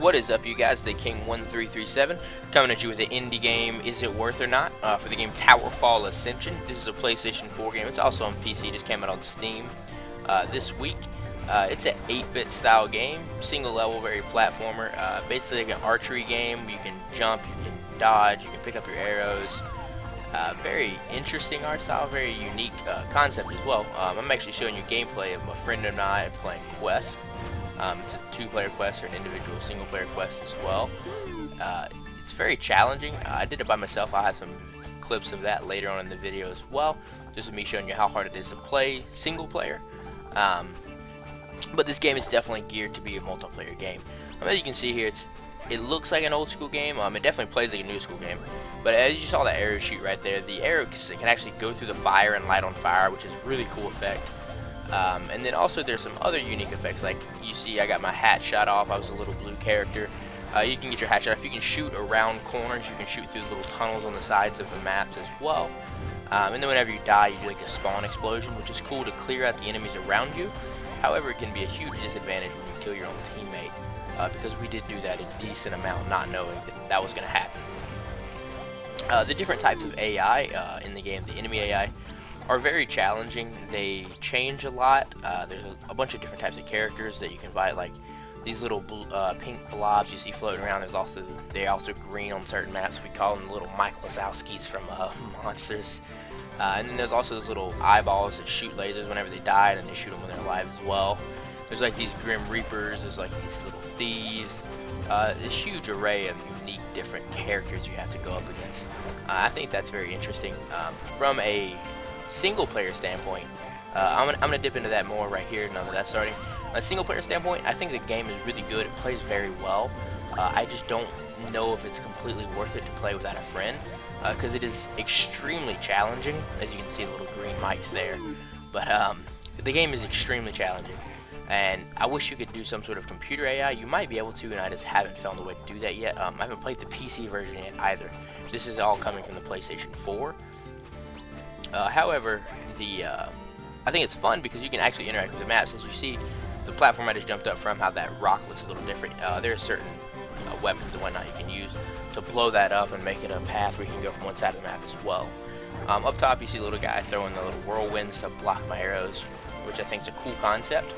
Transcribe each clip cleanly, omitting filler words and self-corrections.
What is up, you guys? The King1337 coming at you with the indie game Is It Worth or Not for the game TowerFall Ascension. This is a PlayStation 4 game. It's also on PC. Just came out on Steam this week. It's an 8-bit style game, single level, very platformer. Basically like an archery game. You can jump, you can dodge, you can pick up your arrows. Very interesting art style, very unique concept as well. I'm actually showing you gameplay of a friend and I playing Quest. It's a 2-player quest or an individual single-player quest as well. It's very challenging. I did it by myself. I'll have some clips of that later on in the video as well, just with me showing you how hard it is to play single-player. But this game is definitely geared to be a multiplayer game. As you can see here, it looks like an old-school game. It definitely plays like a new-school game. But as you saw the arrow shoot right there, the arrow can actually go through the fire and light on fire, which is a really cool effect. And then also there's some other unique effects, like you see I got my hat shot off. I was a little blue character. You can get your hat shot off. You can shoot around corners. You can shoot through little tunnels on the sides of the maps as well. And then whenever you die, you do like a spawn explosion, which is cool to clear out the enemies around you. However, it can be a huge disadvantage when you kill your own teammate, because we did do that a decent amount, not knowing that was going to happen. The different types of AI in the game, the enemy AI, are very challenging. They change a lot. There's a bunch of different types of characters that you can fight, like these little pink blobs you see floating around. They're also green on certain maps. We call them the little Mike Wazowskis from Monsters. And then there's also those little eyeballs that shoot lasers whenever they die, and then they shoot them when they're alive as well. There's like these Grim Reapers. There's like these little thieves. A huge array of unique different characters you have to go up against. I think that's very interesting. From a single player standpoint, I'm gonna dip into that more right here now that that's starting. On a single player standpoint, I think the game is really good. It plays very well. I just don't know if it's completely worth it to play without a friend, because it is extremely challenging. As you can see, the little green mics there. But the game is extremely challenging, and I wish you could do some sort of computer AI. You might be able to, and I just haven't found a way to do that yet. I haven't played the PC version yet either. This is all coming from the PlayStation 4. However, I think it's fun because you can actually interact with the maps. As you see, the platform I just jumped up from, how that rock looks a little different. There are certain weapons and whatnot you can use to blow that up and make it a path where you can go from one side of the map as well. Up top, you see a little guy throwing the little whirlwinds to block my arrows, which I think is a cool concept.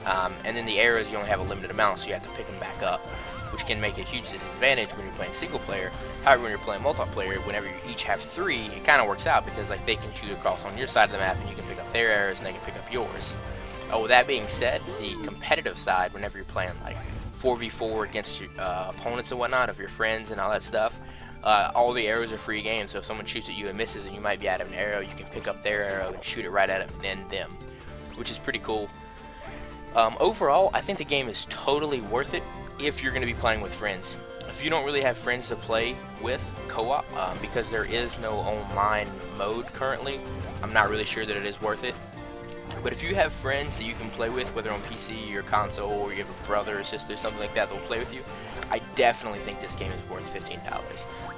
And then the arrows, you only have a limited amount, so you have to pick them back up, which can make a huge disadvantage when you're playing single player. However, when you're playing multiplayer, whenever you each have 3, it kind of works out, because like they can shoot across on your side of the map and you can pick up their arrows and they can pick up yours. With that being said, the competitive side, whenever you're playing like 4v4 against your opponents and whatnot, of your friends and all that stuff, all the arrows are free game. So if someone shoots at you and misses and you might be out of an arrow, you can pick up their arrow and shoot it right at them, which is pretty cool. Overall, I think the game is totally worth it if you're going to be playing with friends. If you don't really have friends to play with co-op, because there is no online mode currently, I'm not really sure that it is worth it. But if you have friends that you can play with, whether on PC or console, or you have a brother or sister, something like that, that will play with you, I definitely think this game is worth $15.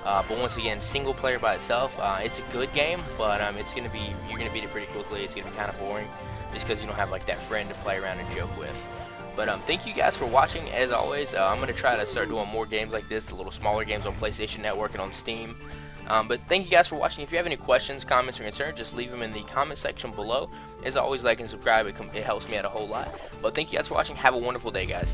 But once again, single player by itself, it's a good game, but you're gonna beat it pretty quickly. It's gonna be kind of boring, just because you don't have like that friend to play around and joke with. But thank you guys for watching. As always, I'm gonna try to start doing more games like this, the little smaller games on PlayStation Network and on Steam. But thank you guys for watching. If you have any questions, comments, or concerns, just leave them in the comment section below. As always, like and subscribe. It helps me out a whole lot. But thank you guys for watching. Have a wonderful day, guys.